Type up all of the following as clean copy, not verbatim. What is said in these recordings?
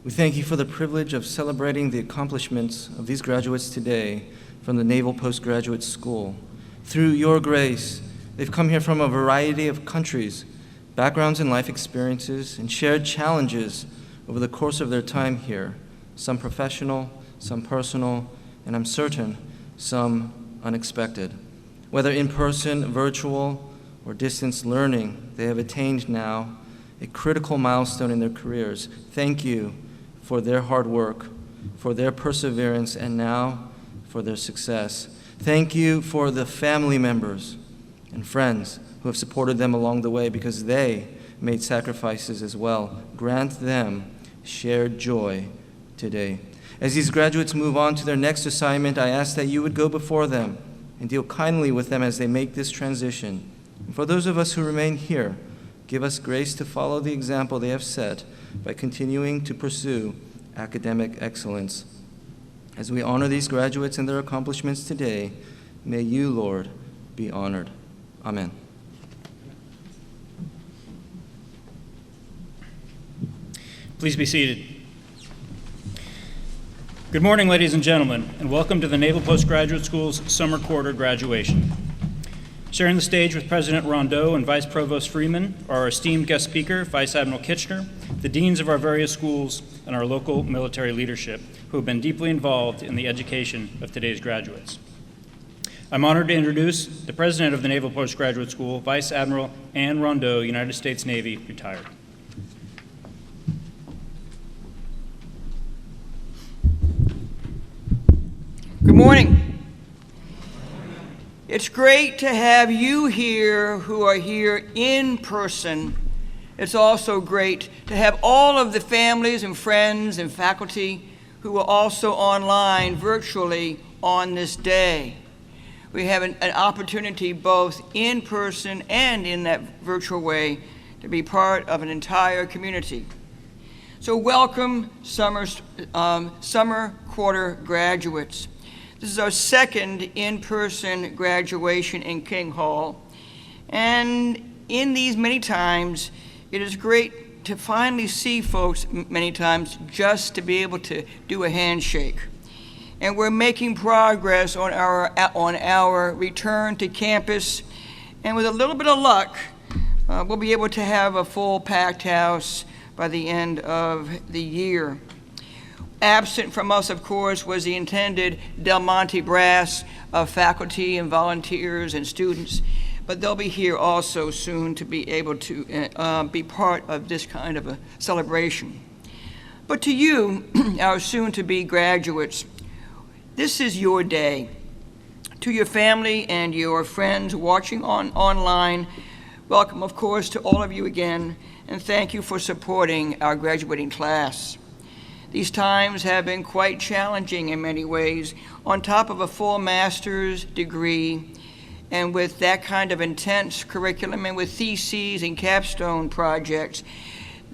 We thank you for the privilege of celebrating the accomplishments of these graduates today from the Naval Postgraduate School. Through your grace, they've come here from a variety of countries, backgrounds and life experiences, and shared challenges over the course of their time here, some professional, some personal, and I'm certain some unexpected. Whether in person, virtual, or distance learning, they have attained now a critical milestone in their careers. Thank you for their hard work, for their perseverance, and now for their success. Thank you for the family members and friends who have supported them along the way because they made sacrifices as well. Grant them shared joy today. As these graduates move on to their next assignment, I ask that you would go before them and deal kindly with them as they make this transition. And for those of us who remain here, give us grace to follow the example they have set by continuing to pursue academic excellence. As we honor these graduates and their accomplishments today, may you, Lord, be honored. Amen. Please be seated. Good morning, ladies and gentlemen, and welcome to the Naval Postgraduate School's summer quarter graduation. Sharing the stage with President Rondeau and Vice Provost Freeman are our esteemed guest speaker, Vice Admiral Kitchener, the deans of our various schools, and our local military leadership, who have been deeply involved in the education of today's graduates. I'm honored to introduce the President of the Naval Postgraduate School, Vice Admiral Anne Rondeau, United States Navy, retired. Good morning. It's great to have you here who are here in person. It's also great to have all of the families and friends and faculty who are also online virtually on this day. We have an opportunity both in person and in that virtual way to be part of an entire community. So welcome summer quarter graduates. This is our second in-person graduation in King Hall. And in these many times, it is great to finally see folks many times just to be able to do a handshake. And we're making progress on our return to campus. And with a little bit of luck, we'll be able to have a full packed house by the end of the year. Absent from us, of course, was the intended Del Monte brass of faculty and volunteers and students, but they'll be here also soon to be able to be part of this kind of a celebration. But to you, our soon-to-be graduates, this is your day. To your family and your friends watching online, welcome, of course, to all of you again, and thank you for supporting our graduating class. These times have been quite challenging in many ways. On top of a full master's degree, and with that kind of intense curriculum, and with theses and capstone projects,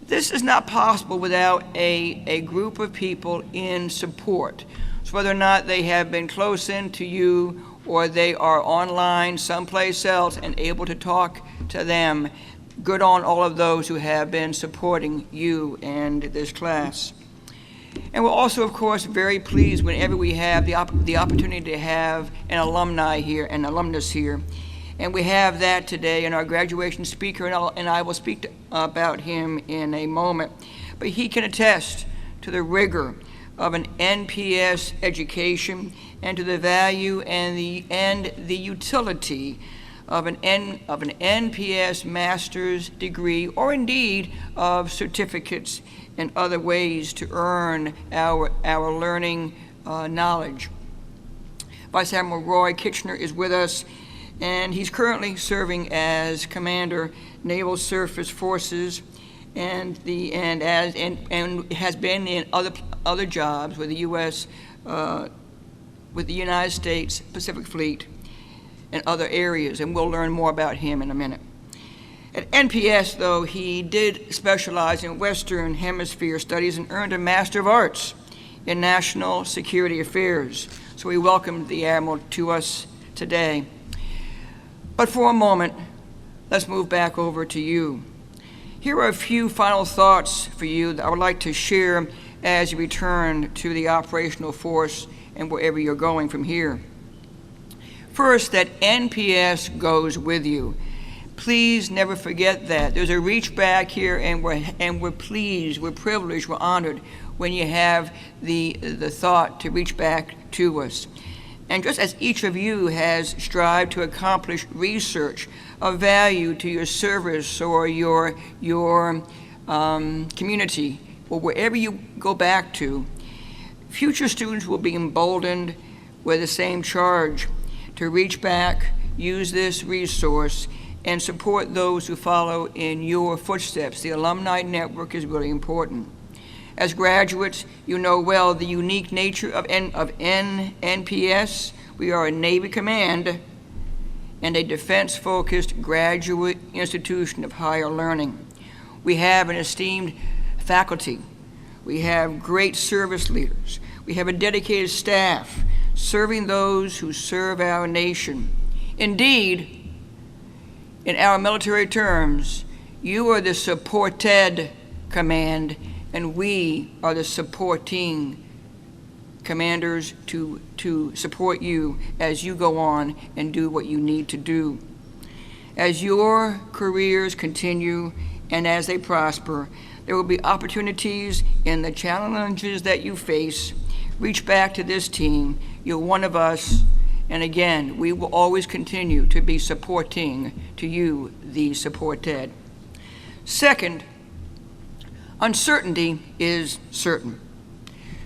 this is not possible without a group of people in support. So whether or not they have been close in to you or they are online someplace else and able to talk to them, good on all of those who have been supporting you and this class. And we're also, of course, very pleased whenever we have the opportunity to have an alumni here, an alumnus here. And we have that today in our graduation speaker, and I will speak about him in a moment. But he can attest to the rigor of an NPS education and to the value and the utility of an NPS master's degree, or indeed of certificates and other ways to earn our learning knowledge. Vice Admiral Roy Kitchener is with us, and he's currently serving as Commander, Naval Surface Forces, and has been in other jobs with the U.S. With the United States Pacific Fleet and other areas, and we'll learn more about him in a minute. At NPS, though, he did specialize in Western Hemisphere studies and earned a Master of Arts in National Security Affairs. So we welcomed the Admiral to us today. But for a moment, let's move back over to you. Here are a few final thoughts for you that I would like to share as you return to the operational force and wherever you're going from here. First, that NPS goes with you. Please never forget that. There's a reach back here, and we're pleased, we're privileged, we're honored when you have the thought to reach back to us. And just as each of you has strived to accomplish research of value to your service or your community, or wherever you go back to, future students will be emboldened with the same charge to reach back, use this resource, and support those who follow in your footsteps. The Alumni Network is really important. As graduates, you know well the unique nature of NPS. We are a Navy command and a defense-focused graduate institution of higher learning. We have an esteemed faculty. We have great service leaders. We have a dedicated staff serving those who serve our nation. Indeed, in our military terms, you are the supported command, and we are the supporting commanders to support you as you go on and do what you need to do. As your careers continue and as they prosper, there will be opportunities in the challenges that you face. Reach back to this team. You're one of us. And again, we will always continue to be supporting to you, the supported. Second, uncertainty is certain.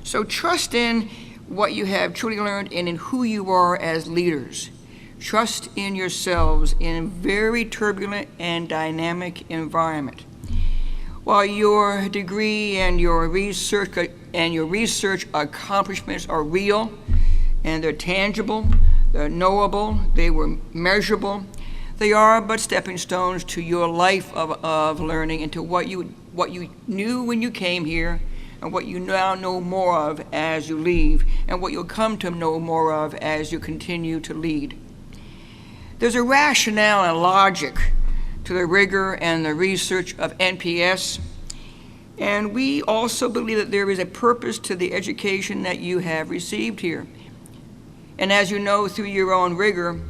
So trust in what you have truly learned and in who you are as leaders. Trust in yourselves in a very turbulent and dynamic environment. While your degree and your research accomplishments are real and they're tangible, they're knowable, they were measurable, they are but stepping stones to your life of learning and to what you knew when you came here and what you now know more of as you leave and what you'll come to know more of as you continue to lead. There's a rationale and logic to the rigor and the research of NPS, and we also believe that there is a purpose to the education that you have received here. And as you know through your own rigor,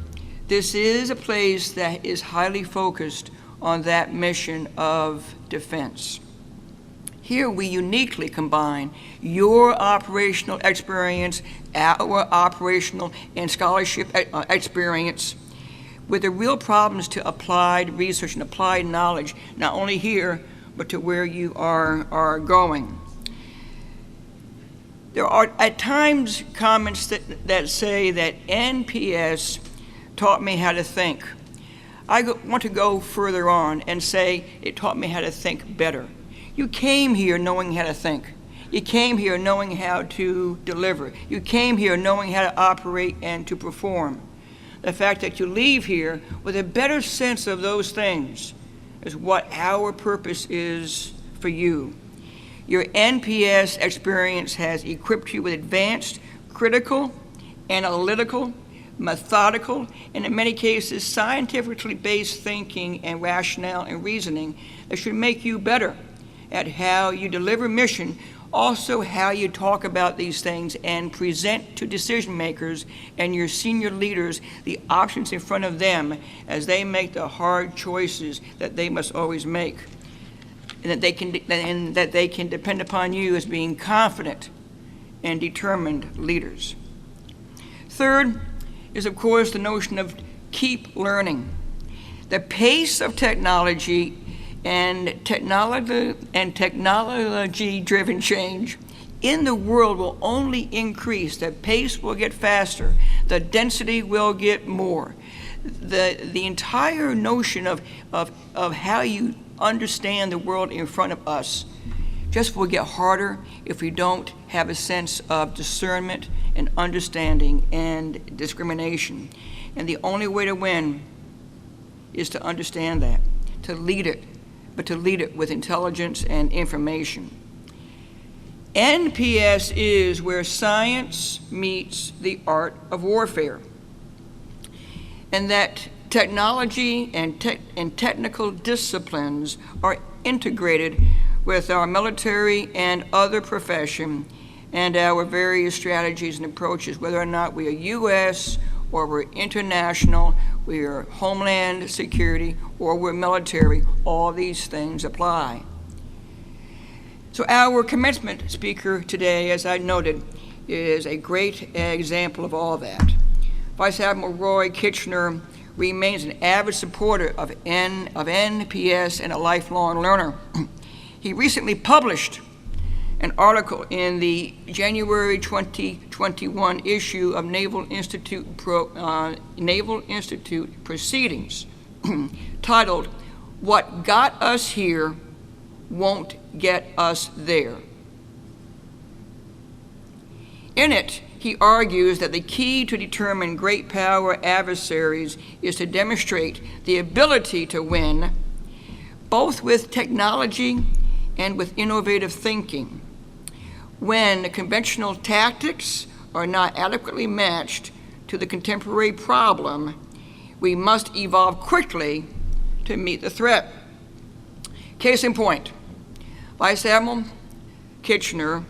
this is a place that is highly focused on that mission of defense. Here we uniquely combine your operational experience, our operational and scholarship experience, with the real problems to applied research and applied knowledge, not only here, but to where you are going. There are at times comments that say that NPS taught me how to think. I want to go further on and say it taught me how to think better. You came here knowing how to think. You came here knowing how to deliver. You came here knowing how to operate and to perform. The fact that you leave here with a better sense of those things is what our purpose is for you. Your NPS experience has equipped you with advanced, critical, analytical, methodical, and in many cases, scientifically based thinking and rationale and reasoning that should make you better at how you deliver mission, also how you talk about these things and present to decision makers and your senior leaders the options in front of them as they make the hard choices that they must always make, and that they can depend upon you as being confident and determined leaders. Third is, of course, the notion of keep learning. The pace of technology and technology-driven change in the world will only increase. The pace will get faster. The density will get more. The entire notion of how you understand the world in front of us just will get harder if we don't have a sense of discernment and understanding and discrimination. And the only way to win is to understand that, to lead it, but to lead it with intelligence and information. NPS is where science meets the art of warfare, and that technology and technical disciplines are integrated with our military and other profession and our various strategies and approaches, whether or not we are U.S. or we're international, we are homeland security, or we're military. All these things apply. So our commencement speaker today, as I noted, is a great example of all that. Vice Admiral Roy Kitchener remains an avid supporter of NPS and a lifelong learner. He recently published an article in the January 2021 issue of Naval Institute Proceedings titled, "What Got Us Here Won't Get Us There." In it, he argues that the key to determine great power adversaries is to demonstrate the ability to win, both with technology and with innovative thinking. When conventional tactics are not adequately matched to the contemporary problem, we must evolve quickly to meet the threat. Case in point, Vice Admiral Kitchener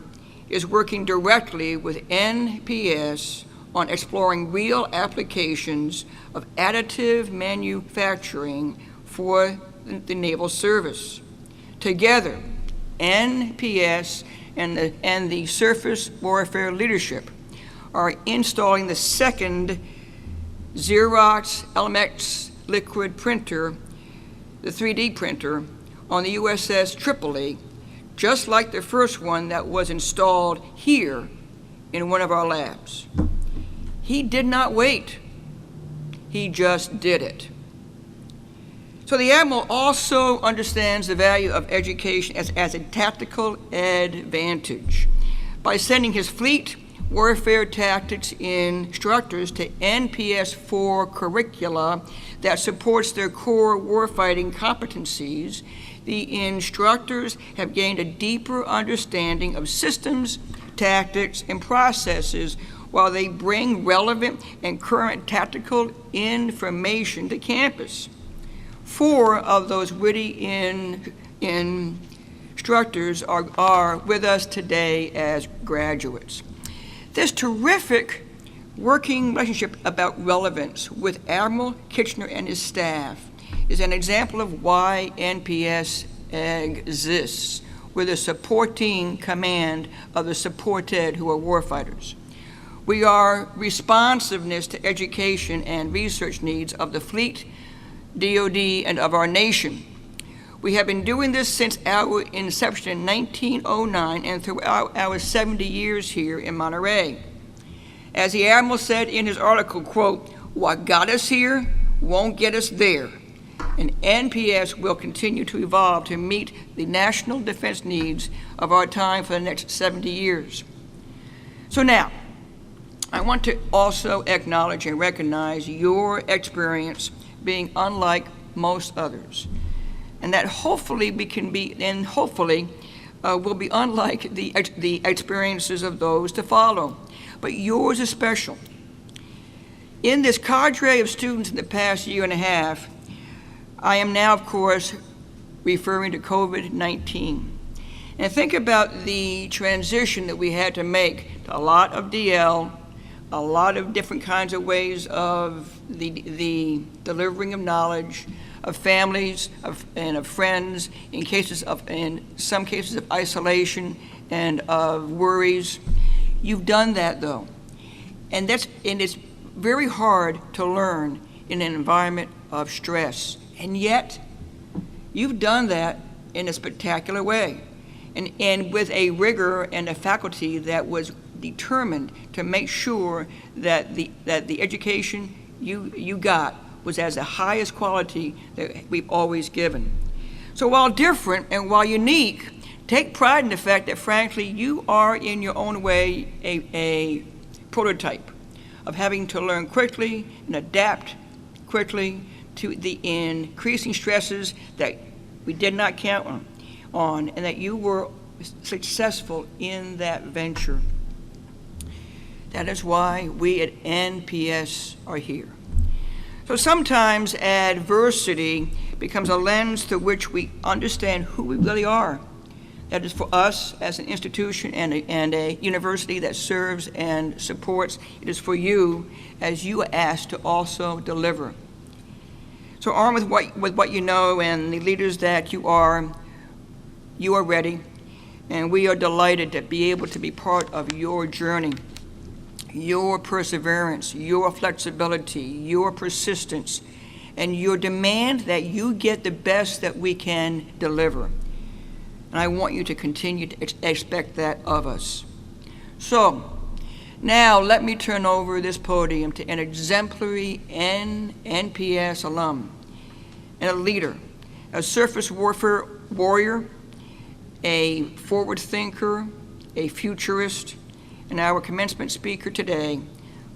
is working directly with NPS on exploring real applications of additive manufacturing for the Naval Service. Together, NPS and the Surface Warfare Leadership are installing the second Xerox LMX liquid printer, the 3D printer, on the USS Tripoli, just like the first one that was installed here in one of our labs. He did not wait. He just did it. So the Admiral also understands the value of education as a tactical advantage. By sending his fleet warfare tactics instructors to NPS 4 curricula that supports their core warfighting competencies, the instructors have gained a deeper understanding of systems, tactics, and processes while they bring relevant and current tactical information to campus. 4 of those witty instructors are with us today as graduates. This terrific working relationship about relevance with Admiral Kitchener and his staff is an example of why NPS exists, with a supporting command of the supported who are warfighters. We are responsiveness to education and research needs of the fleet, DoD, and of our nation. We have been doing this since our inception in 1909 and throughout our 70 years here in Monterey. As the Admiral said in his article, quote, "What got us here won't get us there." And NPS will continue to evolve to meet the national defense needs of our time for the next 70 years. So now, I want to also acknowledge and recognize your experience being unlike most others, and that hopefully we can be, and hopefully will be unlike the experiences of those to follow. But yours is special. In this cadre of students in the past year and a half, I am now, of course, referring to COVID-19. And think about the transition that we had to make to a lot of DL, a lot of different kinds of ways of the delivering of knowledge, of families, and of friends, in some cases of isolation and of worries. You've done that, though. And it's very hard to learn in an environment of stress. And yet, you've done that in a spectacular way, and with a rigor and a faculty that was determined to make sure that the education you got was as the highest quality that we've always given. So while different and while unique, take pride in the fact that, frankly, you are in your own way a prototype of having to learn quickly and adapt quickly to the increasing stresses that we did not count on, and that you were successful in that venture. That is why we at NPS are here. So sometimes adversity becomes a lens through which we understand who we really are, That is for us as an institution and a university that serves and supports. It is for you as you are asked to also deliver. So armed with what you know and the leaders that you are ready, and we are delighted to be able to be part of your journey, your perseverance, your flexibility, your persistence, and your demand that you get the best that we can deliver. And I want you to continue to expect that of us. So, now let me turn over this podium to an exemplary NPS alum and a leader, a surface warfare warrior, a forward thinker, a futurist, and our commencement speaker today,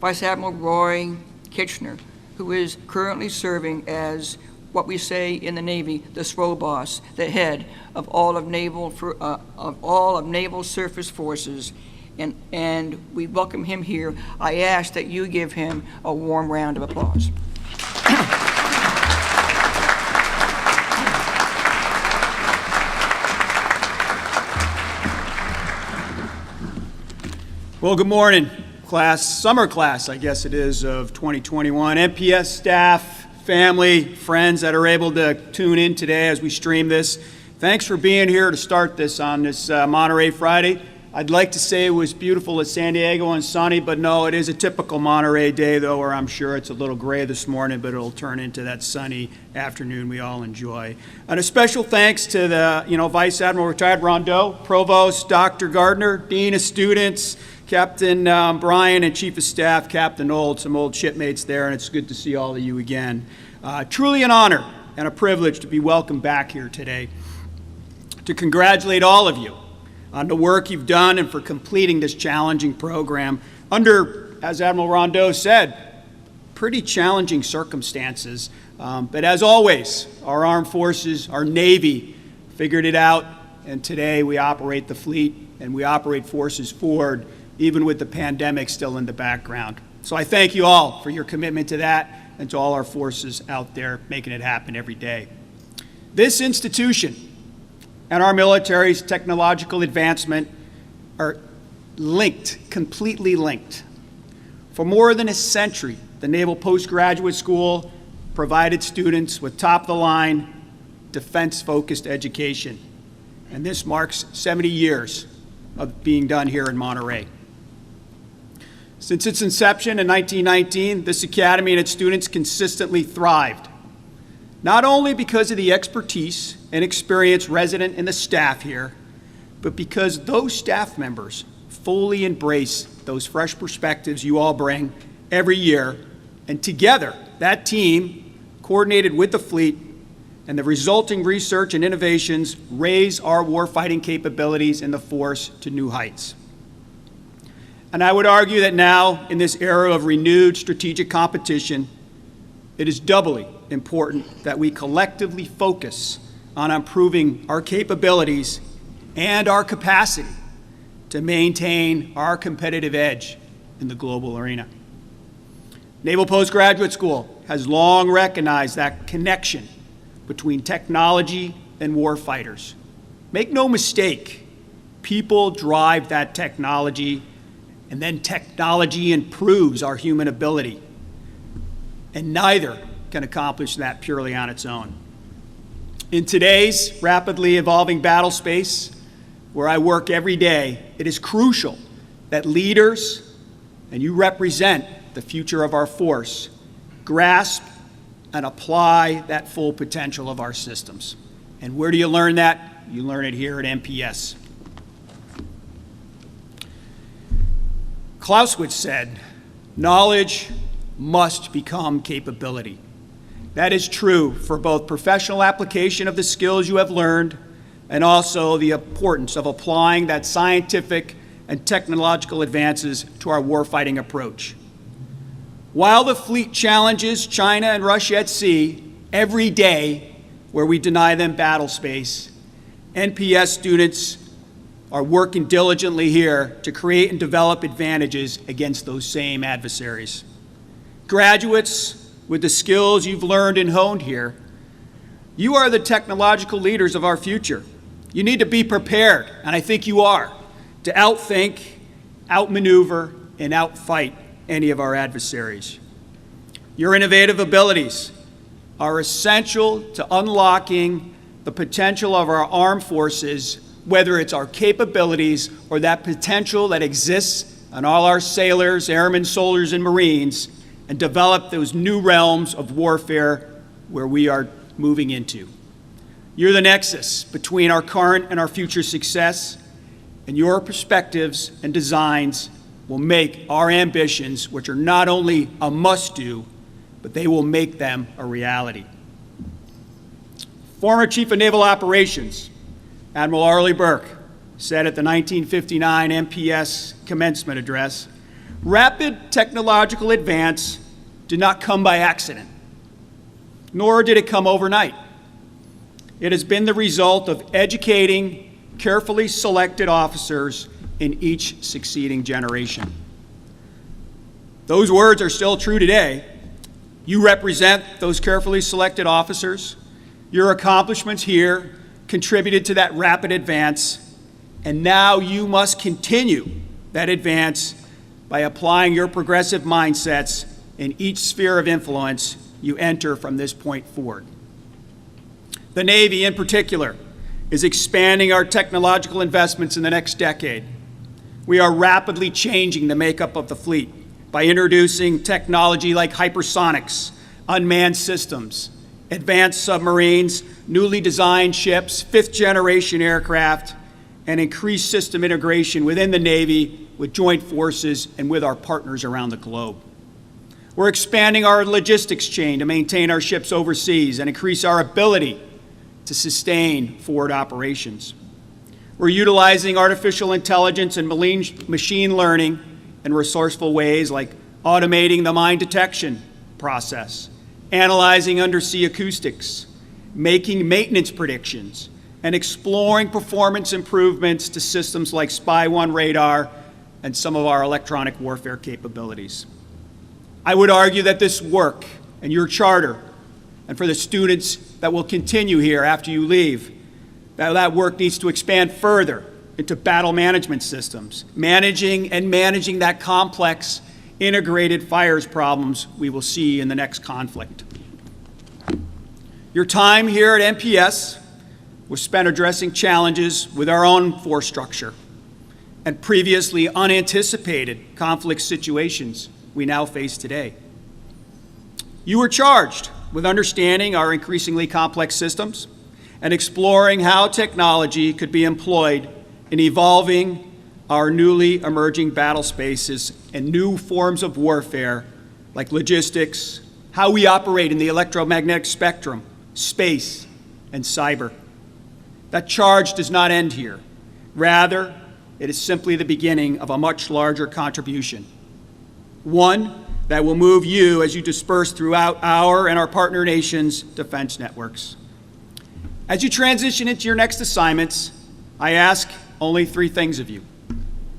Vice Admiral Roy Kitchener, who is currently serving as what we say in the Navy, the SRO boss, the head of all of Naval Surface Forces, and we welcome him here. I ask that you give him a warm round of applause. Well, good morning, class, summer class, I guess it is, of 2021. NPS staff, family, friends that are able to tune in today as we stream this. Thanks for being here to start this on this Monterey Friday. I'd like to say it was beautiful at San Diego and sunny, but no, it is a typical Monterey day, though, where I'm sure it's a little gray this morning, but it'll turn into that sunny afternoon we all enjoy. And a special thanks to the, Vice Admiral Retired Rondeau, Provost Dr. Gardner, Dean of Students, Captain Bryan, and Chief of Staff Captain Old, some old shipmates there, and it's good to see all of you again. Truly an honor and a privilege to be welcomed back here today. To congratulate all of you on the work you've done and for completing this challenging program under, as Admiral Rondeau said, pretty challenging circumstances. But as always, our armed forces, our Navy, figured it out, and today we operate the fleet and we operate forces forward, even with the pandemic still in the background. So I thank you all for your commitment to that and to all our forces out there making it happen every day. This institution and our military's technological advancement are linked, completely linked. For more than a century, the Naval Postgraduate School provided students with top-of-the-line, defense-focused education. And this marks 70 years of being done here in Monterey. Since its inception in 1919, this academy and its students consistently thrived, not only because of the expertise and experience resident in the staff here, but because those staff members fully embrace those fresh perspectives you all bring every year, and together, that team, coordinated with the fleet, and the resulting research and innovations raise our warfighting capabilities in the force to new heights. And I would argue that now, in this era of renewed strategic competition, it is doubly important that we collectively focus on improving our capabilities and our capacity to maintain our competitive edge in the global arena. Naval Postgraduate School has long recognized that connection between technology and warfighters. Make no mistake, people drive that technology, and then technology improves our human ability. And neither can accomplish that purely on its own. In today's rapidly evolving battle space, where I work every day, it is crucial that leaders, and you represent the future of our force, grasp and apply that full potential of our systems. And where do you learn that? You learn it here at NPS. Clausewitz said, knowledge must become capability. That is true for both professional application of the skills you have learned and also the importance of applying that scientific and technological advances to our warfighting approach. While the fleet challenges China and Russia at sea every day where we deny them battle space, NPS students are working diligently here to create and develop advantages against those same adversaries. Graduates, with the skills you've learned and honed here, you are the technological leaders of our future, You need to be prepared, and I think you are, to outthink, outmaneuver, and outfight any of our adversaries. Your innovative abilities are essential to unlocking the potential of our armed forces, whether it's our capabilities or that potential that exists in all our sailors, airmen, soldiers, and Marines, and develop those new realms of warfare where we are moving into. You're the nexus between our current and our future success, and your perspectives and designs will make our ambitions, which are not only a must-do, but they will make them a reality. Former Chief of Naval Operations, Admiral Arleigh Burke, said at the 1959 NPS commencement address, "Rapid technological advance did not come by accident, nor did it come overnight. It has been the result of educating carefully selected officers in each succeeding generation." Those words are still true today. You represent those carefully selected officers. Your accomplishments here contributed to that rapid advance, and now you must continue that advance by applying your progressive mindsets in each sphere of influence you enter from this point forward. The Navy, in particular, is expanding our technological investments in the next decade. We are rapidly changing the makeup of the fleet by introducing technology like hypersonics, unmanned systems, advanced submarines, newly designed ships, fifth-generation aircraft, and increased system integration within the Navy with joint forces and with our partners around the globe. We're expanding our logistics chain to maintain our ships overseas and increase our ability to sustain forward operations. We're utilizing artificial intelligence and machine learning in resourceful ways like automating the mine detection process, analyzing undersea acoustics, making maintenance predictions, and exploring performance improvements to systems like Spy-1 radar and some of our electronic warfare capabilities. I would argue that this work and your charter, and for the students that will continue here after you leave, that work needs to expand further into battle management systems, managing that complex integrated fires problems we will see in the next conflict. Your time here at NPS was spent addressing challenges with our own force structure and previously unanticipated conflict situations we now face today. You were charged with understanding our increasingly complex systems and exploring how technology could be employed in evolving our newly emerging battle spaces and new forms of warfare like logistics, how we operate in the electromagnetic spectrum, space, and cyber. That charge does not end here. Rather, it is simply the beginning of a much larger contribution, one that will move you as you disperse throughout our and our partner nations' defense networks. As you transition into your next assignments, I ask only three things of you.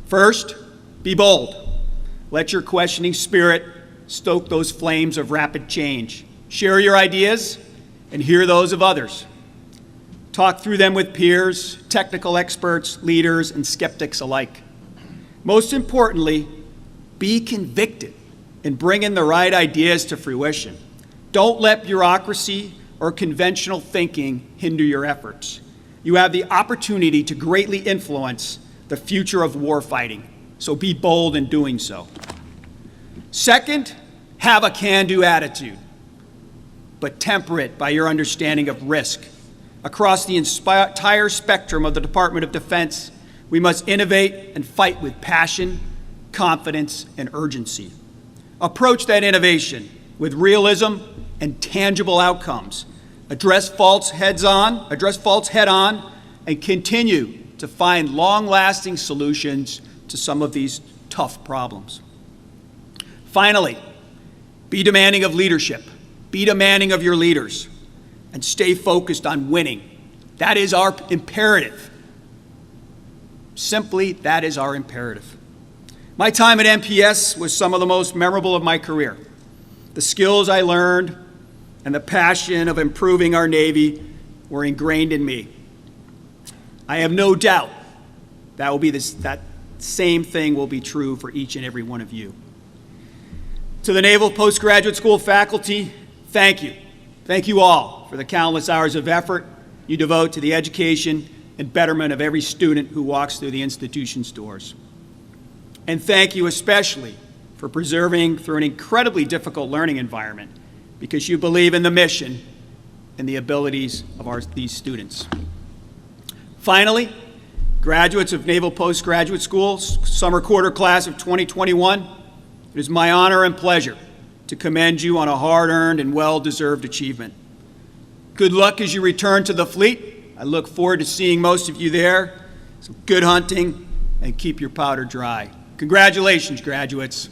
First, be bold. Let your questioning spirit stoke those flames of rapid change. Share your ideas and hear those of others. Talk through them with peers, technical experts, leaders, and skeptics alike. Most importantly, be convicted in bringing the right ideas to fruition. Don't let bureaucracy or conventional thinking hinder your efforts. You have the opportunity to greatly influence the future of warfighting, so be bold in doing so. Second, have a can-do attitude, but temper it by your understanding of risk. Across the entire spectrum of the Department of Defense, we must innovate and fight with passion, confidence, and urgency. Approach that innovation with realism and tangible outcomes. Address faults head-on, and continue to find long-lasting solutions to some of these tough problems. Finally, be demanding of leadership. Be demanding of your leaders, and stay focused on winning. That is our imperative. Simply, that is our imperative. My time at NPS was some of the most memorable of my career. The skills I learned and the passion of improving our Navy were ingrained in me. I have no doubt that same thing will be true for each and every one of you. To the Naval Postgraduate School faculty, thank you. Thank you all for the countless hours of effort you devote to the education and betterment of every student who walks through the institution's doors. And thank you especially for preserving through an incredibly difficult learning environment, because you believe in the mission and the abilities of these students. Finally, graduates of Naval Postgraduate School Summer Quarter Class of 2021, it is my honor and pleasure to commend you on a hard-earned and well-deserved achievement. Good luck as you return to the fleet. I look forward to seeing most of you there. Some good hunting, and keep your powder dry. Congratulations, graduates.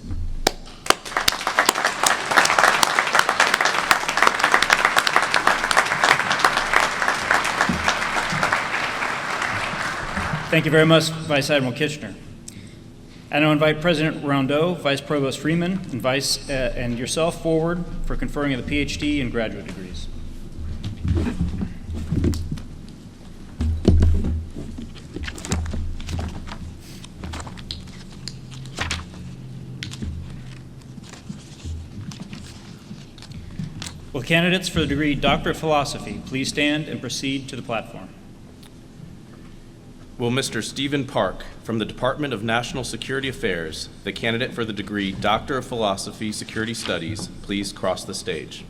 Thank you very much, Vice Admiral Kitchener. I now invite President Rondeau, Vice Provost Freeman, and yourself forward for conferring of the PhD and graduate degrees. Will candidates for the degree Doctor of Philosophy please stand and proceed to the platform? Will Mr. Stephen Park, from the Department of National Security Affairs, the candidate for the degree Doctor of Philosophy, Security Studies, please cross the stage?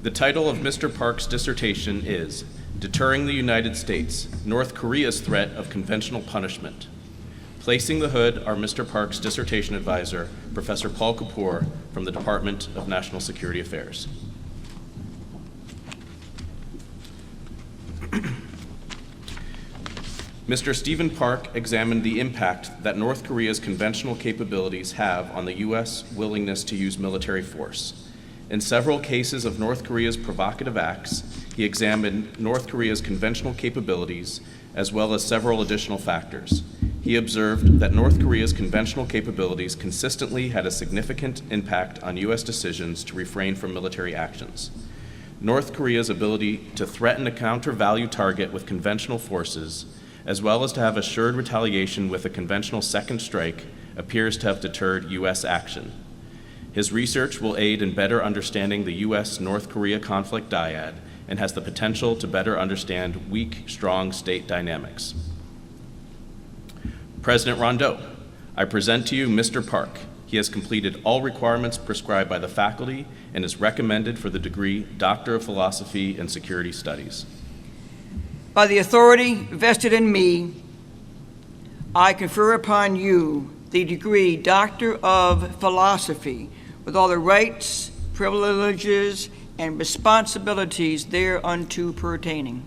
The title of Mr. Park's dissertation is Deterring the United States, North Korea's Threat of Conventional Punishment. Placing the hood are Mr. Park's dissertation advisor, Professor Paul Kapoor, from the Department of National Security Affairs. Mr. Stephen Park examined the impact that North Korea's conventional capabilities have on the U.S. willingness to use military force. In several cases of North Korea's provocative acts, he examined North Korea's conventional capabilities as well as several additional factors. He observed that North Korea's conventional capabilities consistently had a significant impact on U.S. decisions to refrain from military actions. North Korea's ability to threaten a counter-value target with conventional forces, as well as to have assured retaliation with a conventional second strike, appears to have deterred U.S. action. His research will aid in better understanding the U.S.-North Korea conflict dyad and has the potential to better understand weak, strong state dynamics. President Rondeau, I present to you Mr. Park. He has completed all requirements prescribed by the faculty and is recommended for the degree Doctor of Philosophy and Security Studies. By the authority vested in me, I confer upon you the degree Doctor of Philosophy with all the rights, privileges, and responsibilities thereunto pertaining.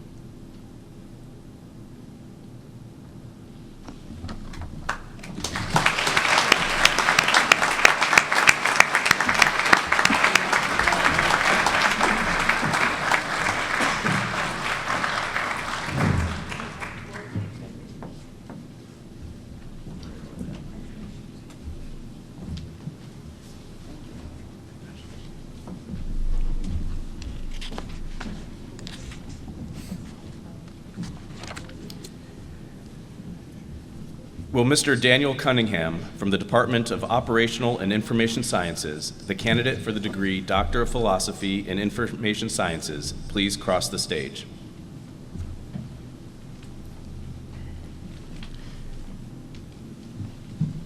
Will Mr. Daniel Cunningham, from the Department of Operational and Information Sciences, the candidate for the degree Doctor of Philosophy in Information Sciences, please cross the stage?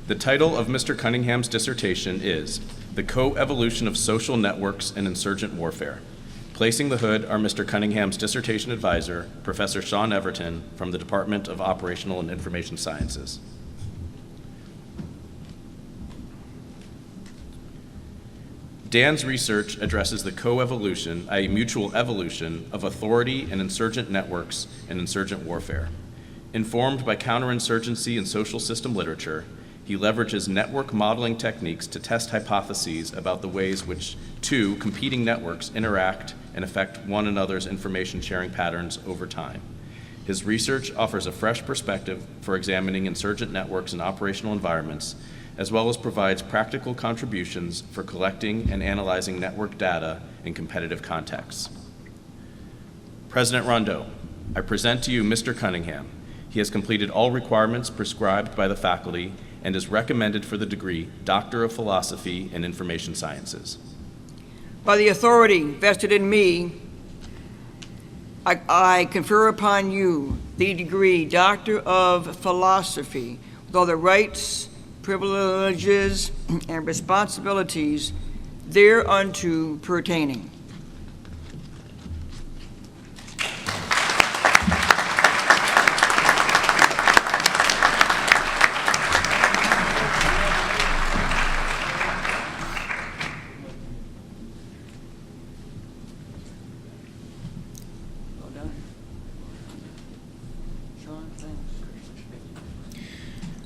The title of Mr. Cunningham's dissertation is The Co-Evolution of Social Networks and Insurgent Warfare. Placing the hood are Mr. Cunningham's dissertation advisor, Professor Sean Everton, from the Department of Operational and Information Sciences. Dan's research addresses the co-evolution, i.e. mutual evolution, of authority and insurgent networks and insurgent warfare. Informed by counterinsurgency and social system literature, he leverages network modeling techniques to test hypotheses about the ways which two competing networks interact and affect one another's information sharing patterns over time. His research offers a fresh perspective for examining insurgent networks and operational environments, as well as provides practical contributions for collecting and analyzing network data in competitive contexts. President Rondeau, I present to you Mr. Cunningham. He has completed all requirements prescribed by the faculty and is recommended for the degree Doctor of Philosophy in Information Sciences. By the authority vested in me, I confer upon you the degree Doctor of Philosophy with all the rights, privileges, and responsibilities thereunto pertaining.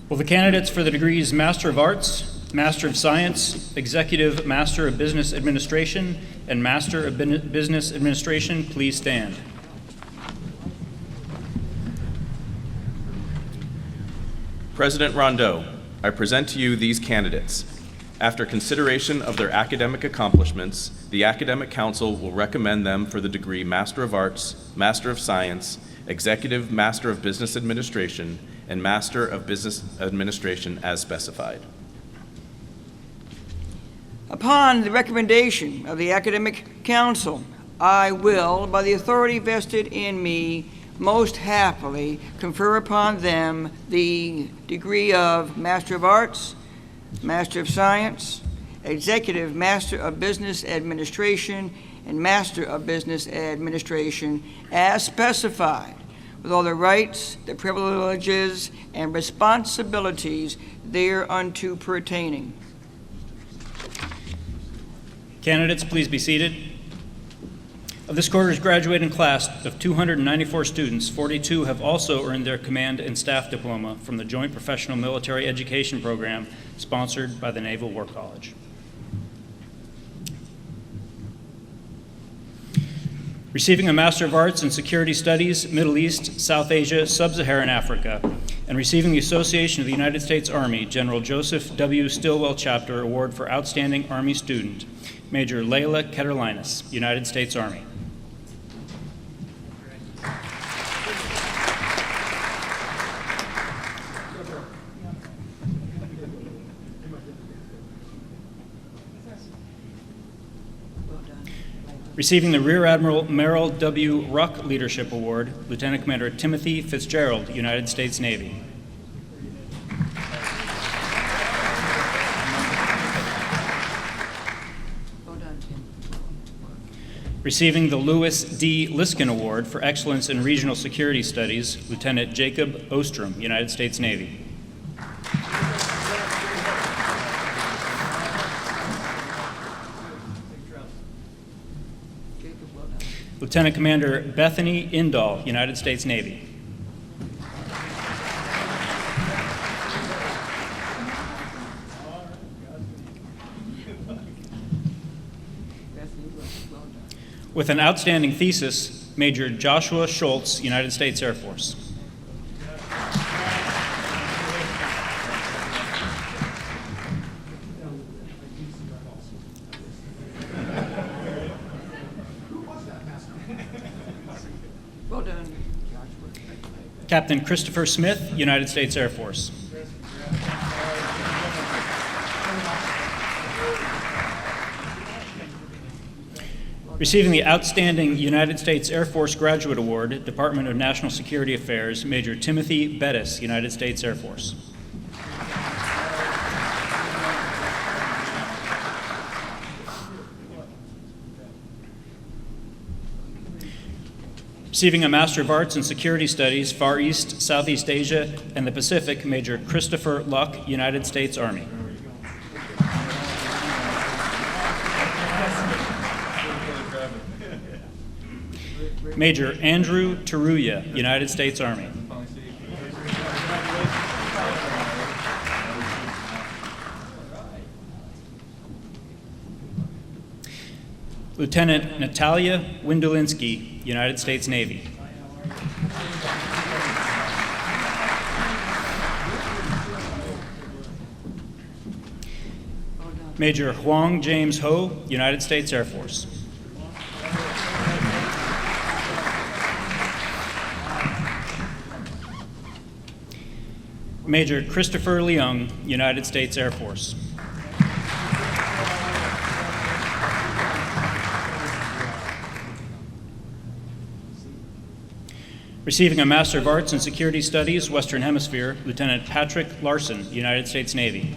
Will the candidates for the degrees Master of Arts, Master of Science, Executive Master of Business Administration, and Master of Business Administration please stand? President Rondeau, I present to you these candidates. After consideration of their academic accomplishments, the Academic Council will recommend them for the degree Master of Arts, Master of Science, Executive Master of Business Administration, and Master of Business Administration as specified. Upon the recommendation of the Academic Council, I will, by the authority vested in me, most happily confer upon them the degree of Master of Arts, Master of Science, Executive Master of Business Administration, and Master of Business Administration as specified, with all the rights, the privileges, and responsibilities thereunto pertaining. Candidates, please be seated. Of this quarter's graduating class of 294 students, 42 have also earned their command and staff diploma from the Joint Professional Military Education Program sponsored by the Naval War College. Receiving a Master of Arts in Security Studies, Middle East, South Asia, Sub-Saharan Africa, and receiving the Association of the United States Army General Joseph W. Stilwell Chapter Award for Outstanding Army Student, Major Layla Keterlinus, United States Army. Receiving the Rear Admiral Merrill W. Ruck Leadership Award, Lieutenant Commander Timothy Fitzgerald, United States Navy. Receiving the Lewis D. Liskin Award for Excellence in Regional Security Studies, Lieutenant Jacob Ostrom, United States Navy. Lieutenant Commander Bethany Indall, United States Navy. With an outstanding thesis, Major Joshua Schultz, United States Air Force. Well done. Captain Christopher Smith, United States Air Force. Receiving the Outstanding United States Air Force Graduate Award, Department of National Security Affairs, Major Timothy Bettis, United States Air Force. Receiving a Master of Arts in Security Studies, Far East, Southeast Asia, and the Pacific, Major Christopher Luck, United States Army. Major Andrew Taruya, United States Army. Lieutenant Natalia Windolinski, United States Navy. Major Huang James Ho, United States Air Force. Major Christopher Leung, United States Air Force. Receiving a Master of Arts in Security Studies, Western Hemisphere, Lieutenant Patrick Larson, United States Navy.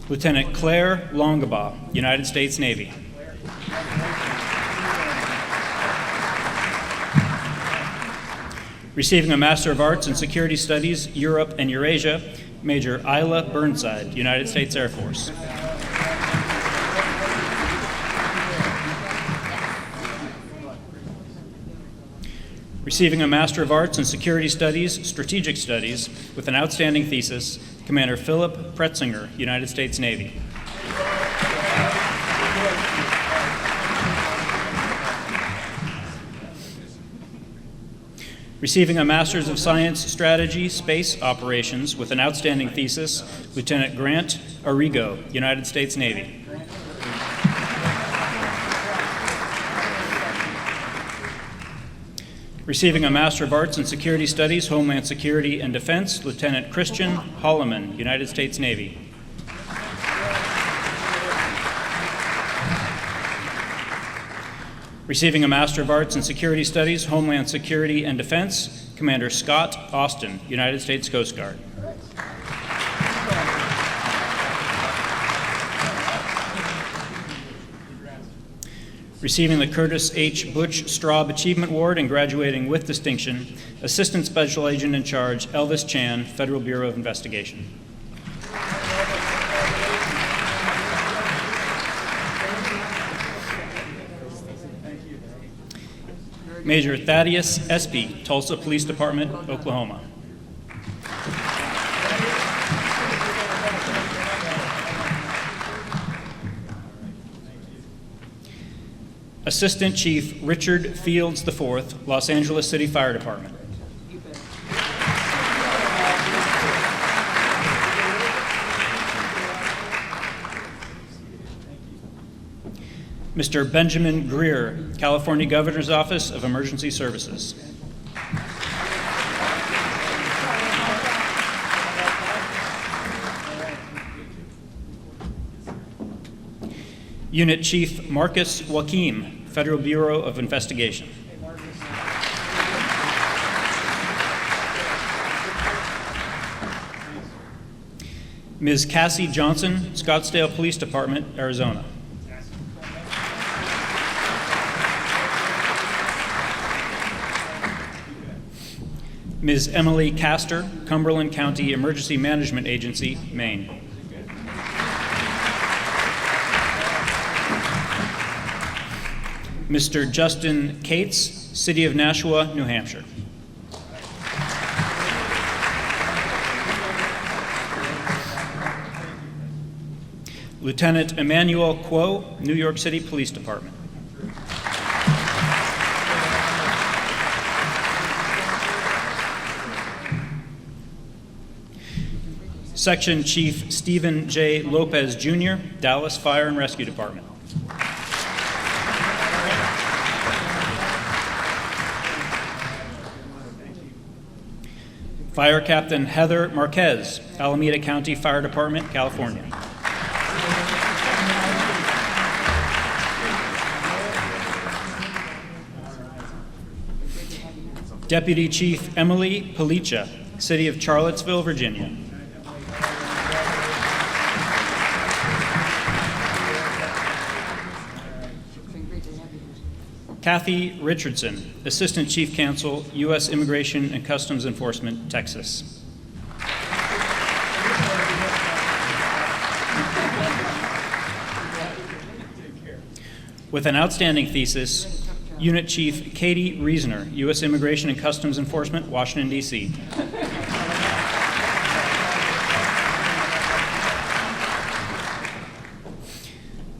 Lieutenant Claire Longabaugh, United States Navy. Receiving a Master of Arts in Security Studies, Europe and Eurasia, Major Isla Burnside, United States Air Force. Receiving a Master of Arts in Security Studies, Strategic Studies, with an outstanding thesis, Commander Philip Pretzinger, United States Navy. Receiving a Master's of Science Strategy, Space Operations, with an outstanding thesis, Lieutenant Grant Arrigo, United States Navy. Receiving a Master of Arts in Security Studies, Homeland Security and Defense, Lieutenant Christian Holloman, United States Navy. Receiving a Master of Arts in Security Studies, Homeland Security and Defense, Commander Scott Austin, United States Coast Guard. Receiving the Curtis H. Butch Straub Achievement Award and graduating with distinction, Assistant Special Agent in Charge, Elvis Chan, Federal Bureau of Investigation. Major Thaddeus Espy, Tulsa Police Department, Oklahoma. Assistant Chief Richard Fields IV, Los Angeles City Fire Department. Mr. Benjamin Greer, California Governor's Office of Emergency Services. Unit Chief Marcus Joaquim, Federal Bureau of Investigation. Ms. Cassie Johnson, Scottsdale Police Department, Arizona. Ms. Emily Castor, Cumberland County Emergency Management Agency, Maine. Mr. Justin Cates, City of Nashua, New Hampshire. Lieutenant Emmanuel Kuo, New York City Police Department. Section Chief Stephen J. Lopez, Jr., Dallas Fire and Rescue Department. Fire Captain Heather Marquez, Alameda County Fire Department, California. Deputy Chief Emily Palicha, City of Charlottesville, Virginia. Kathy Richardson, Assistant Chief Counsel, U.S. Immigration and Customs Enforcement, Texas. With an outstanding thesis, Unit Chief Katie Reasoner, U.S. Immigration and Customs Enforcement, Washington, D.C.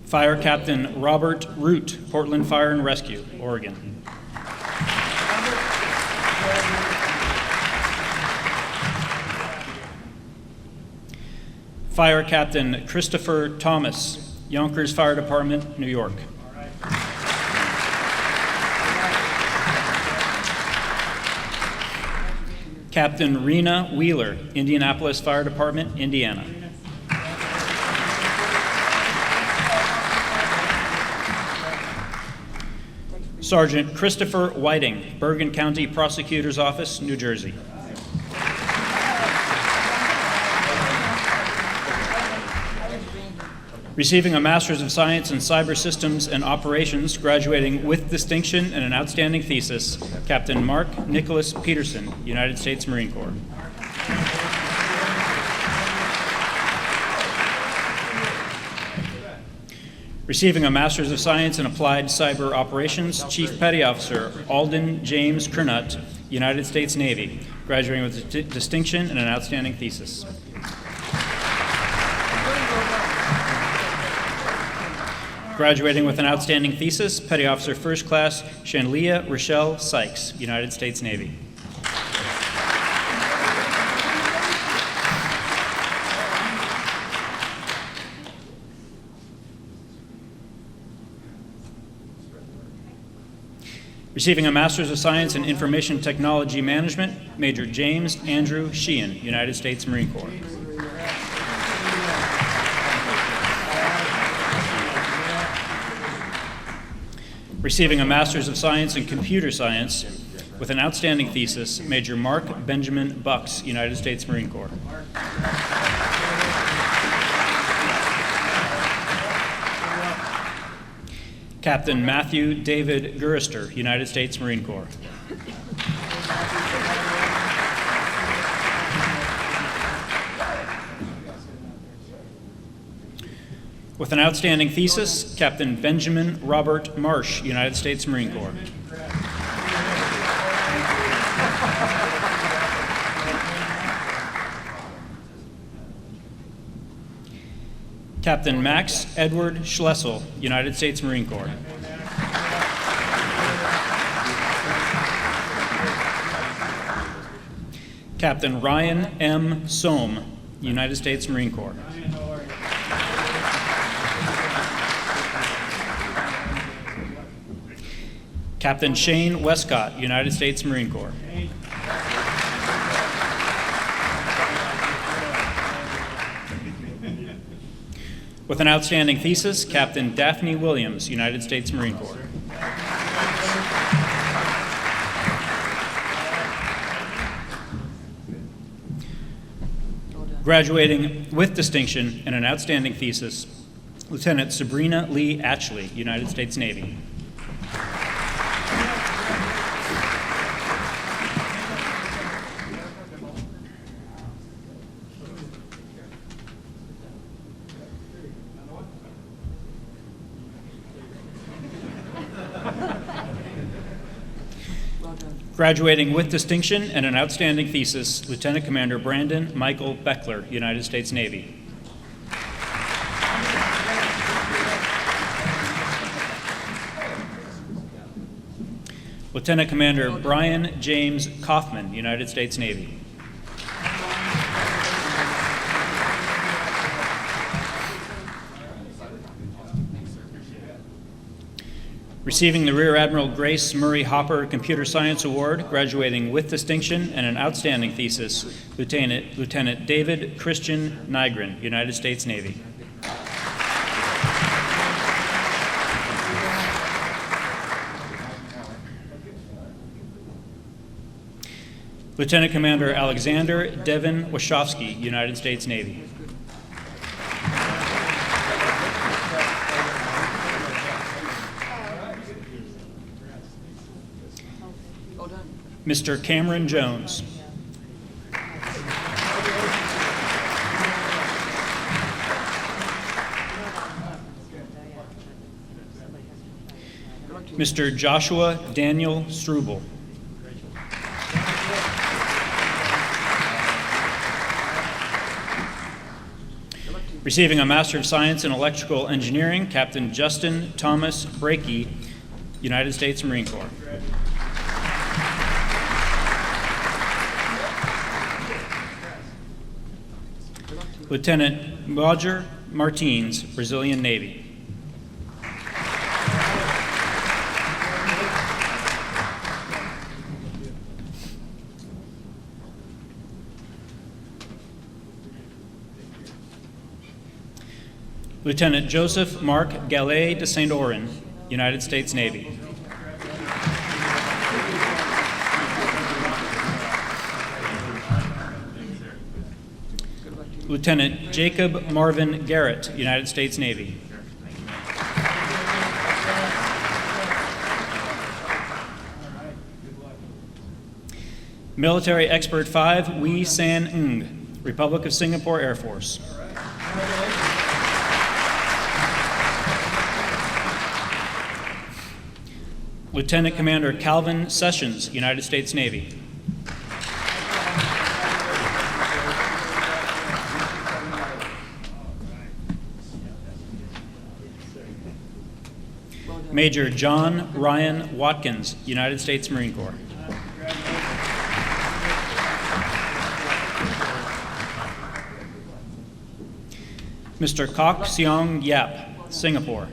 Fire Captain Robert Root, Portland Fire and Rescue, Oregon. Fire Captain Christopher Thomas, Yonkers Fire Department, New York. Captain Rena Wheeler, Indianapolis Fire Department, Indiana. Sergeant Christopher Whiting, Bergen County Prosecutor's Office, New Jersey. Receiving a Master's of Science in Cyber Systems and Operations, graduating with distinction and an outstanding thesis, Captain Mark Nicholas Peterson, United States Marine Corps. Receiving a Master's of Science in Applied Cyber Operations, Chief Petty Officer Alden James Kernut, United States Navy, graduating with distinction and an outstanding thesis. Graduating with an outstanding thesis, Petty Officer First Class Shanlia Rochelle Sykes, United States Navy. Receiving a Master's of Science in Information Technology Management, Major James Andrew Sheehan, United States Marine Corps. Receiving a Master's of Science in Computer Science with an outstanding thesis, Major Mark Benjamin Bucks, United States Marine Corps. Captain Matthew David Gurister, United States Marine Corps. With an outstanding thesis, Captain Benjamin Robert Marsh, United States Marine Corps. Captain Max Edward Schlessel, United States Marine Corps. Captain Ryan M. Sohm, United States Marine Corps. Captain Shane Westcott, United States Marine Corps. With an outstanding thesis, Captain Daphne Williams, United States Marine Corps. Graduating with distinction and an outstanding thesis, Lieutenant Sabrina Lee Atchley, United States Navy. Graduating with distinction and an outstanding thesis, Lieutenant Commander Brandon Michael Beckler, United States Navy. Lieutenant Commander Brian James Kaufman, United States Navy. Receiving the Rear Admiral Grace Murray Hopper Computer Science Award, graduating with distinction and an outstanding thesis, Lieutenant David Christian Nygren, United States Navy. Lieutenant Commander Alexander Devin Wachowski, United States Navy. Mr. Cameron Jones. Mr. Joshua Daniel Struble. Receiving a Master of Science in Electrical Engineering, Captain Justin Thomas Brakey, United States Marine Corps. Lieutenant Roger Martins, Brazilian Navy. Lieutenant Joseph Mark Gallet de Saint-Orin, United States Navy. Lieutenant Jacob Marvin Garrett, United States Navy. Military Expert 5, Wee San Ng, Republic of Singapore Air Force. Lieutenant Commander Calvin Sessions, United States Navy. Major John Ryan Watkins, United States Marine Corps. Mr. Kok Seong Yap, Singapore.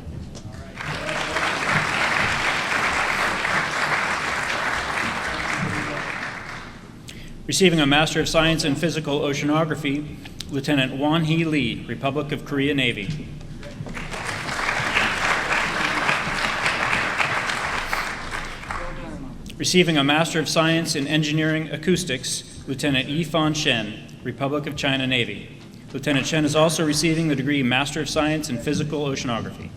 Receiving a Master of Science in Physical Oceanography, Lieutenant Won-hee Lee, Republic of Korea Navy. Receiving a Master of Science in Engineering Acoustics, Lieutenant Yifan Shen, Republic of China Navy. Lieutenant Shen is also receiving the degree Master of Science in Physical Oceanography.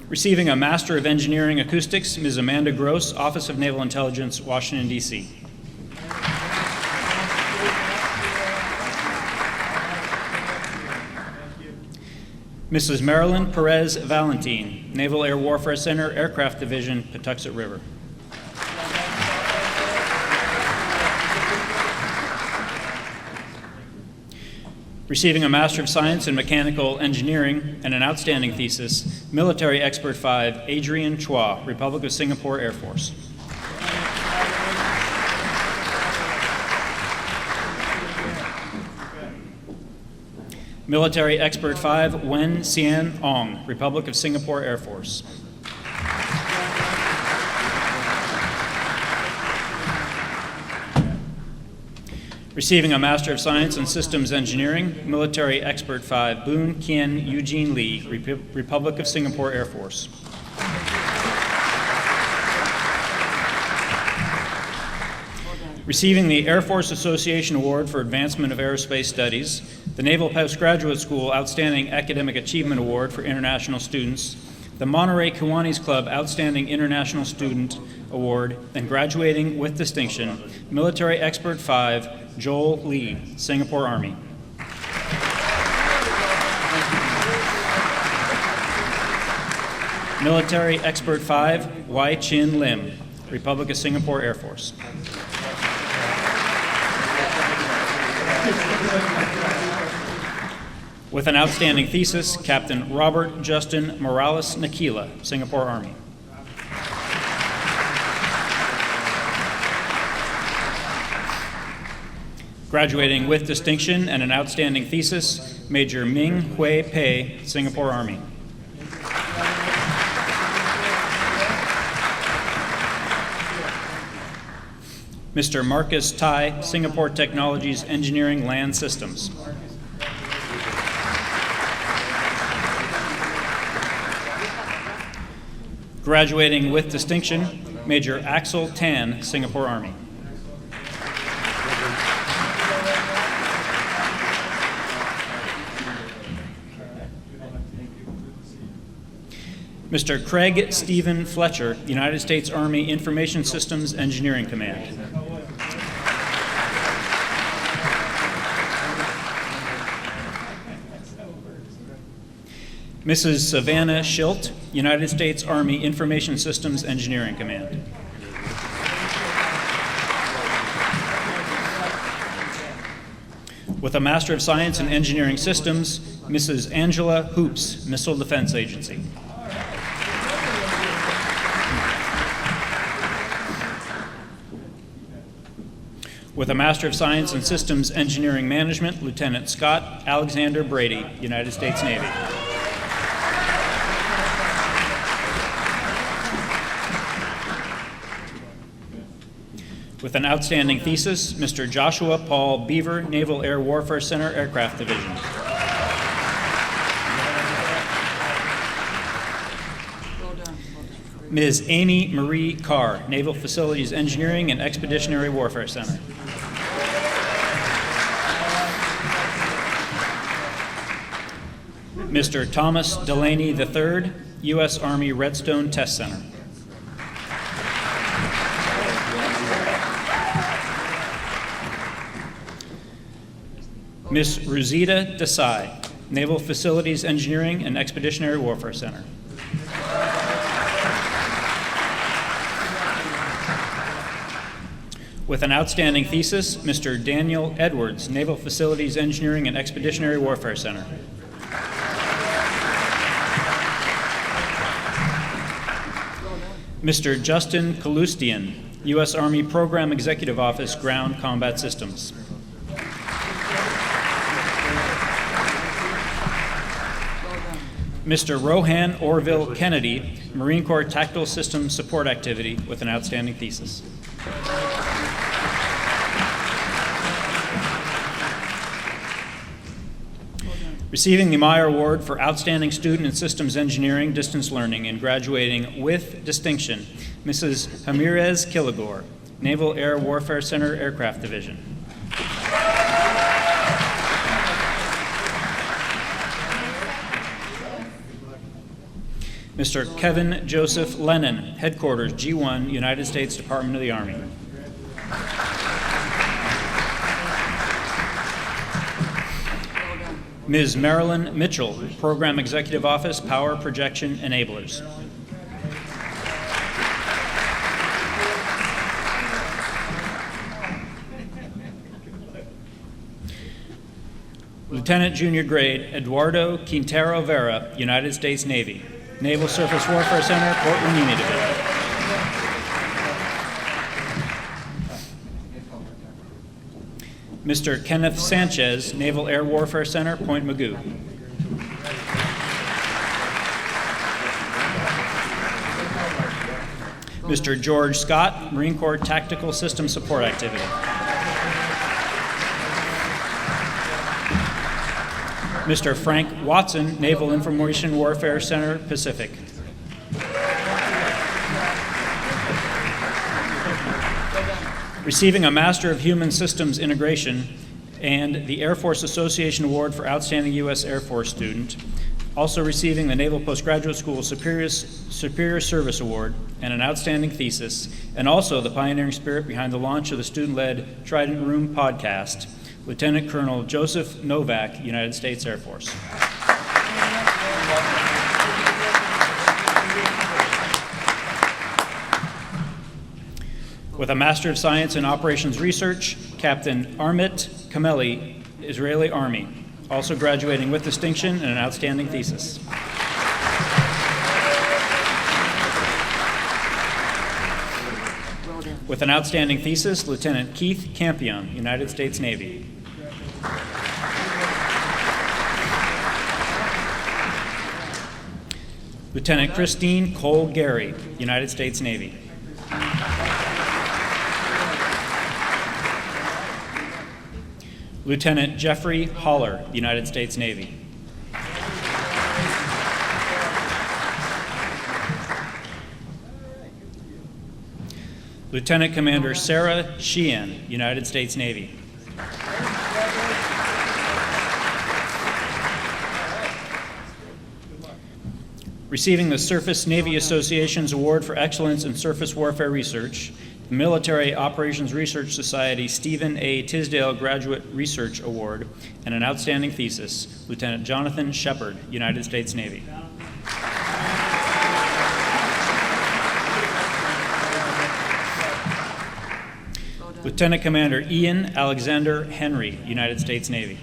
Receiving a Master of Engineering Acoustics, Ms. Amanda Gross, Office of Naval Intelligence, Washington, D.C. Mrs. Marilyn Perez Valentin, Naval Air Warfare Center, Aircraft Division, Patuxent River. Receiving a Master of Science in Mechanical Engineering and an outstanding thesis, Military Expert 5, Adrian Chua, Republic of Singapore Air Force. Military Expert 5, Wen Xian Ong, Republic of Singapore Air Force. Receiving a Master of Science in Systems Engineering, Military Expert 5, Boon Kien Eugene Lee, Republic of Singapore Air Force. Receiving the Air Force Association Award for Advancement of Aerospace Studies, the Naval Postgraduate School Outstanding Academic Achievement Award for International Students, the Monterey Kiwanis Club Outstanding International Student Award, and graduating with distinction, Military Expert 5, Joel Lee, Singapore Army. Military Expert 5, Wai Chin Lim, Republic of Singapore Air Force. With an outstanding thesis, Captain Robert Justin Morales Nakila, Singapore Army. Graduating with distinction and an outstanding thesis, Major Ming Hui Pei, Singapore Army. Mr. Marcus Tai, Singapore Technologies Engineering Land Systems. Graduating with distinction, Major Axel Tan, Singapore Army. Mr. Craig Stephen Fletcher, United States Army Information Systems Engineering Command. Mrs. Savannah Schilt, United States Army Information Systems Engineering Command. With a Master of Science in Engineering Systems, Mrs. Angela Hoops, Missile Defense Agency. With a Master of Science in Systems Engineering Management, Lieutenant Scott Alexander Brady, United States Navy. With an outstanding thesis, Mr. Joshua Paul Beaver, Naval Air Warfare Center, Aircraft Division. Ms. Amy Marie Carr, Naval Facilities Engineering and Expeditionary Warfare Center. Mr. Thomas Delaney III, U.S. Army Redstone Test Center. Ms. Rosita Desai, Naval Facilities Engineering and Expeditionary Warfare Center. With an outstanding thesis, Mr. Daniel Edwards, Naval Facilities Engineering and Expeditionary Warfare Center. Mr. Justin Kalustian, U.S. Army Program Executive Office, Ground Combat Systems. Mr. Rohan Orville Kennedy, Marine Corps Tactical Systems Support Activity, with an outstanding thesis. Receiving the Meyer Award for Outstanding Student in Systems Engineering Distance Learning and graduating with distinction, Mrs. Jamirez Killigore, Naval Air Warfare Center, Aircraft Division. Mr. Kevin Joseph Lennon, Headquarters, G1, United States Department of the Army. Ms. Marilyn Mitchell, Program Executive Office, Power Projection Enablers. Lieutenant Junior Grade Eduardo Quintero Vera, United States Navy, Naval Surface Warfare Center, Port Hueneme Division. Mr. Kenneth Sanchez, Naval Air Warfare Center, Point Mugu. Mr. George Scott, Marine Corps Tactical System Support Activity. Mr. Frank Watson, Naval Information Warfare Center, Pacific. Receiving a Master of Human Systems Integration and the Air Force Association Award for Outstanding U.S. Air Force Student. Also receiving the Naval Postgraduate School Superior Service Award and an outstanding thesis, and also the pioneering spirit behind the launch of the student-led Trident Room podcast, Lieutenant Colonel Joseph Novak, United States Air Force. With a Master of Science in Operations Research, Captain Armit Kameli, Israeli Army, also graduating with distinction and an outstanding thesis. With an outstanding thesis, Lieutenant Keith Campion, United States Navy. Lieutenant Christine Cole Gary, United States Navy. Lieutenant Jeffrey Holler, United States Navy. Lieutenant Commander Sarah Sheehan, United States Navy. Receiving the Surface Navy Association's Award for Excellence in Surface Warfare Research, the Military Operations Research Society Stephen A. Tisdale Graduate Research Award, and an outstanding thesis, Lieutenant Jonathan Shepard, United States Navy. Lieutenant Commander Ian Alexander Henry, United States Navy.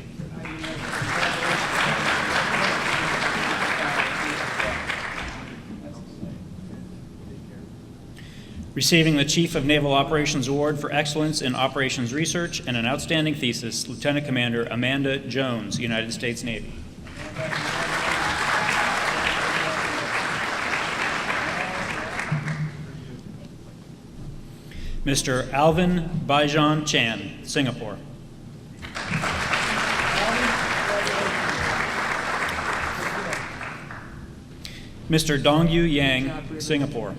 Receiving the Chief of Naval Operations Award for Excellence in Operations Research and an outstanding thesis, Lieutenant Commander Amanda Jones, United States Navy. Mr. Alvin Baijan Chan, Singapore. Mr. Dongyu Yang, Singapore.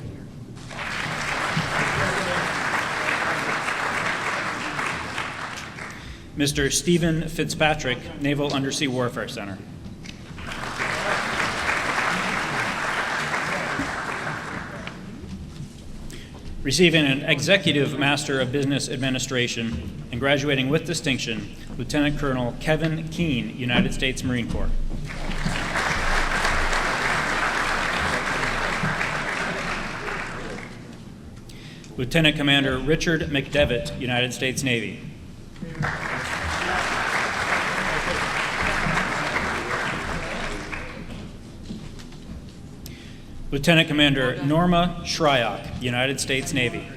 Mr. Stephen Fitzpatrick, Naval Undersea Warfare Center. Receiving an Executive Master of Business Administration and graduating with distinction, Lieutenant Colonel Kevin Keene, United States Marine Corps. Lieutenant Commander Richard McDevitt, United States Navy. Lieutenant Commander Norma Shryock, United States Navy.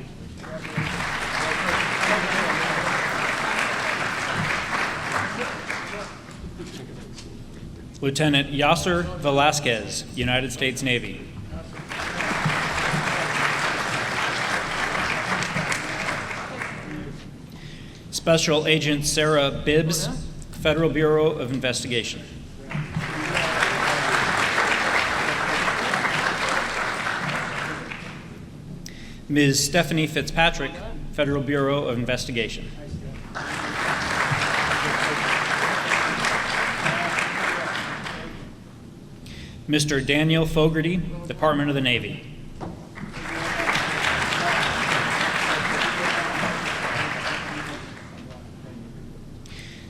Lieutenant Yasser Velasquez, United States Navy. Special Agent Sarah Bibbs, Federal Bureau of Investigation. Ms. Stephanie Fitzpatrick, Federal Bureau of Investigation. Mr. Daniel Fogarty, Department of the Navy.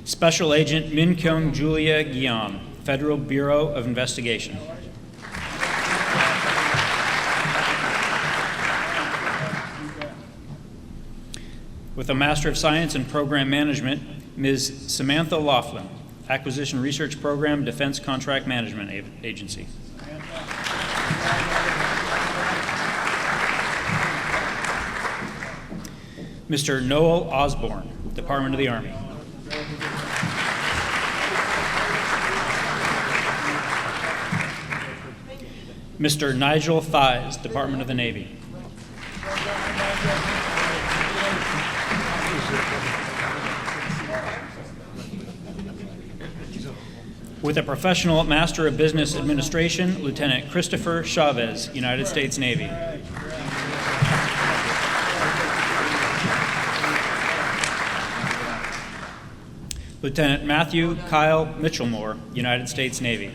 Special Agent Min Kyung Julia Guillaume, Federal Bureau of Investigation. With a Master of Science in Program Management, Ms. Samantha Laughlin, Acquisition Research Program, Defense Contract Management Agency. Mr. Noel Osborne, Department of the Army. Mr. Nigel Thies, Department of the Navy. With a Professional Master of Business Administration, Lieutenant Christopher Chavez, United States Navy. Lieutenant Matthew Kyle Mitchellmore, United States Navy.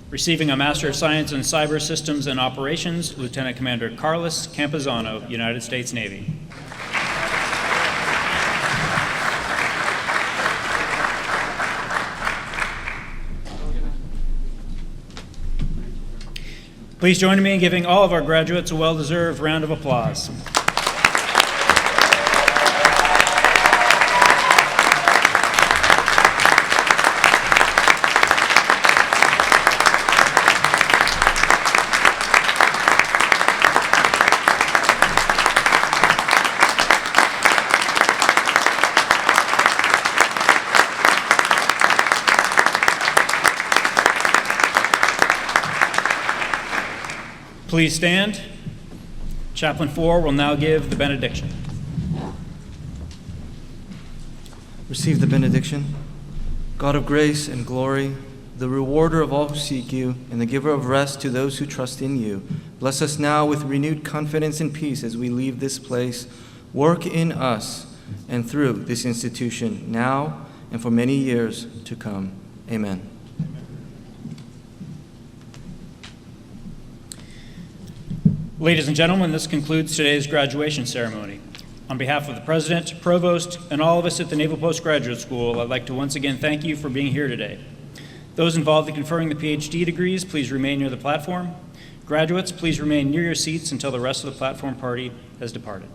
Receiving a Master of Science in Cyber Systems and Operations, Lieutenant Commander Carlos Campuzano, United States Navy. Please join me in giving all of our graduates a well-deserved round of applause. Please stand. Chaplain 4 will now give the benediction. Receive the benediction. God of grace and glory, the rewarder of all who seek you, and the giver of rest to those who trust in you, bless us now with renewed confidence and peace as we leave this place. Work in us and through this institution now and for many years to come. Amen. Ladies and gentlemen, this concludes today's graduation ceremony. On behalf of the President, Provost, and all of us at the Naval Postgraduate School, I'd like to once again thank you for being here today. Those involved in conferring the PhD degrees, please remain near the platform. Graduates, please remain near your seats until the rest of the platform party has departed.